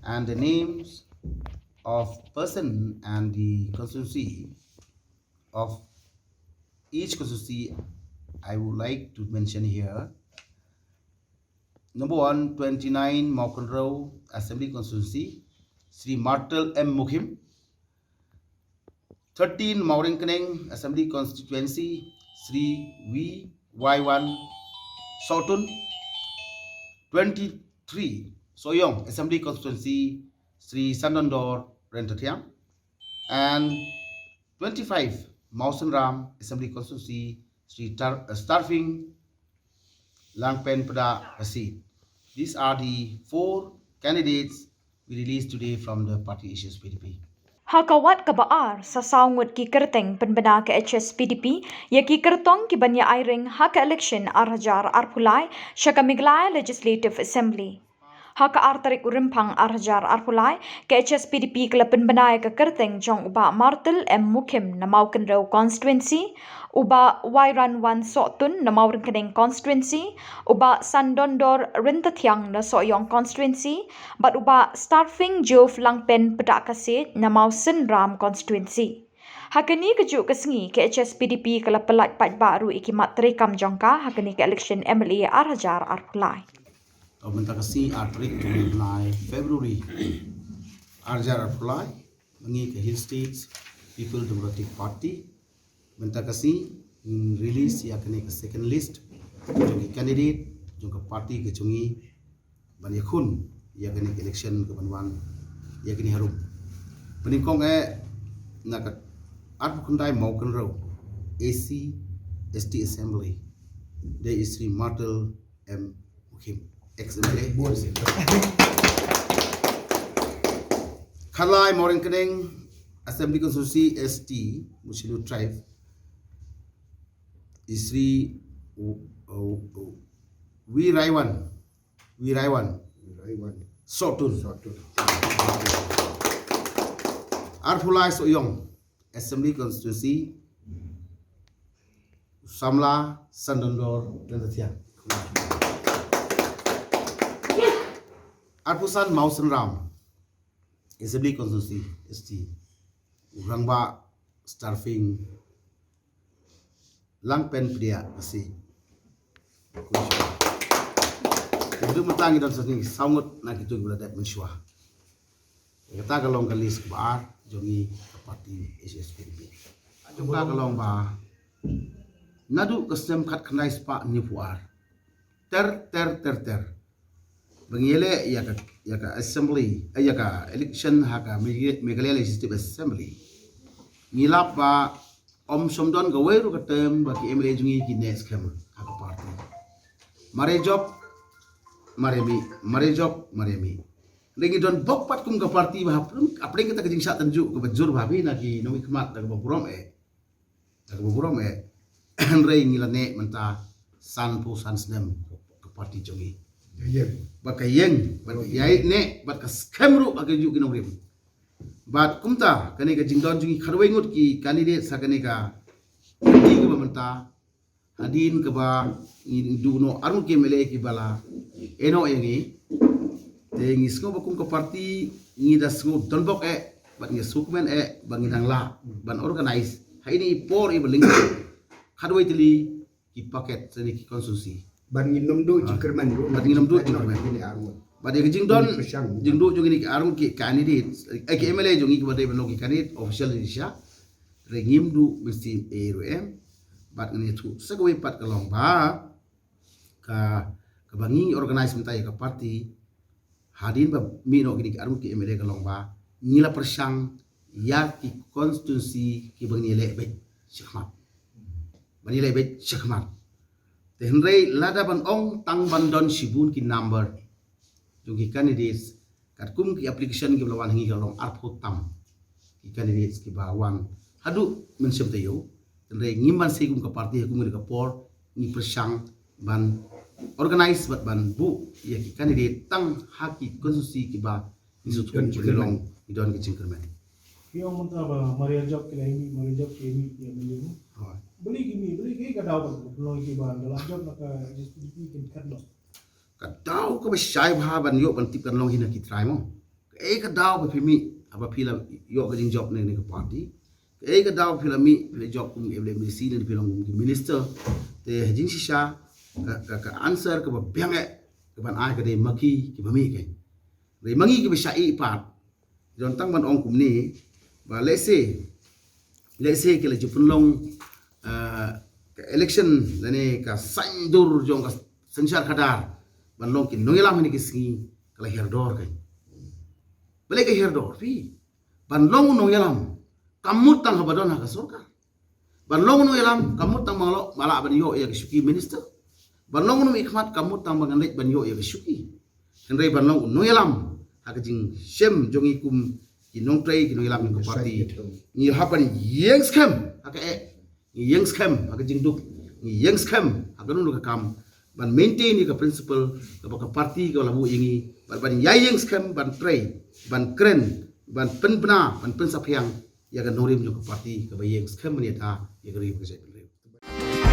and the names of person and the constituency of each constituency I would like to mention here. Number 1, 29 Mawkynrew Assembly Constituency, Sri Martle M Mukhim. 13 Mawryngkneng Assembly Constituency, Sri Wyraiwan Sohtun. 23 Sohiong Assembly Constituency, Sri Sandondor Ryntathiang. And 25 Mawsynran Assembly Constituency, Sri Starfing Jove Langpen Pdah. These are the 4 candidates we released today from the party Hspdp. Hakawat kabaar sa ngut ki kyrteng Pynbna ke Hspdp ya ki Kyrtong ki banya reng haka election arhajar arpulai syaka Meghalaya Legislative Assembly. Haka tarik Rymphang arhajar arpulai ke Hspdp ke Pynbna ke kyrteng jong uba Martle M Mukhim na Mawkynrew Constituency, uba Wyraiwan Sohtun na Mawryngkneng Constituency, uba Sandondor Ryntathiang na Sohiong Constituency, bat uba Starfing Jove Langpen Pdah na Mawsynran Constituency. Hakani kejuk ke sngi ke Hspdp ke Pyllait Paidbah ru ikimat Treikam jongka hakani ke election MLA arhajar arpulai. Benta kasi tarik mulai Februari arjar arpulai mengi ke Hill States People Democratic Party. Benta kasi release ya kene ke second list jungi candidate jungka party ke jungi ban yakun ya kene ke election ke banwan ya kene harum peningkong nak arpukundai Mawkynrew AC ST Assembly there is Sri Martle M Mukhim ex-MLA. Khalai Mawryngkneng Assembly Constituency ST Muslimu Tribe is Sri Wyraiwan Sohtun. Arpulai Sohiong Assembly Constituency Samla Sandondor Ryntathiang. Arpusan Mawsynran Assembly Constituency ST Rangba Starfing Langpen Pdah Itu mentangi dan seni sangut nak itu berada mensyuah. Kita kalong kalis kebar jongi parti Hspdp. Jumpa kalong ba nadu kesem kat kenai spa nyepuar. Ter. Bengile ya ka assembly ya ka election haka Meghalaya Legislative Assembly ngilap ba om somdon gaweru katem bagi MLA jungi ki next kem haka party marejop lagi don bok pat kum ka party ba apre kita kejing sat tanju ke bajur babi naki nomi kemat daga boburom rei ngilane menta san pu san snem ke party jungi bakayeng yai ne bat ka skemru bagi ju kinong rim bat kumta kane ka jingdon jungi kharwengut ki candidate sa kane ka di ka bamenta adin ka ba du no arun ke mele ki bala eno yengi te ngisko bakum ka party ngi dasgo donbok bat ngi sukmen bangi dangla ban organize haini por i beling kharwei tili ki paket seni ki konsusi ban nginom du cikerman du ban nginom du cikerman ban ye jingdon jingdu jungi ni arun ki candidate ki MLA jungi ki badai bano ki candidate official Indonesia rengim du mesti ERM bat ni tu segwe pat kalong ba ka bangi organize mentai ka party hadin ba mino ki arun ki MLA kalong ba ngila persang ya ki konstitusi ki bangi lebe syahmat bani lebe syahmat Henry lada ban ong tang bandon sibun ki number jungi candidates kat kum ki application ki lawan hingi kalong arpo tam ki candidates ki bawan hadu mensyam tayo Henry ngimban segum ka parti kum ka por ni persang ban organize ban bu ya ki candidate tang haki konstitusi ki ba isutun kilong idon ki cingkermen Yang mentaba Maria Job kelahimi ya melimu. Beli ki kadau belum ki ban dalam job nak Hspdp kan kadau. Kadau ko ba syai ba ban yo ban tip kan long hina ki try mo. Ke daw pe mi apa film yo ka jing job ne ke party. Ke daw film mi le job kum eble ministry ne film minister te jing sisa ka answer ke ba biang ke ban ai ke de maki ke ba mi ke. Re mangi ke bisa I part. Jon tang ban ong kum ni ba let's say ke le jupun long election lane ka Sandondor jong ka sensar kadar ban long ki nongelam ni ke sngi kala herdor ke. Balik ke herdor pi ban long nongelam kamut tang habadon ha ka sorkar. Ban long nongelam kamut tang mala ban yo ya ke syuki minister. Ban long no ikmat kamut tang bangan lek ban yo ya ke syuki. Henry ban long nongelam ha ka jing shem jong ikum inong tray ki nongelam ko party. Ni hapan yeng scam ha ka ni yeng scam ha ka jing duk ni yeng scam ha ka nu ka kam ban maintain ni ka principle ka party ka labu ingi ban yeng scam ban tray ban kren ban Pynbna ban Pynsapiang ya ka norim jo ka party ka ba yeng scam ni ta ya ka ri ka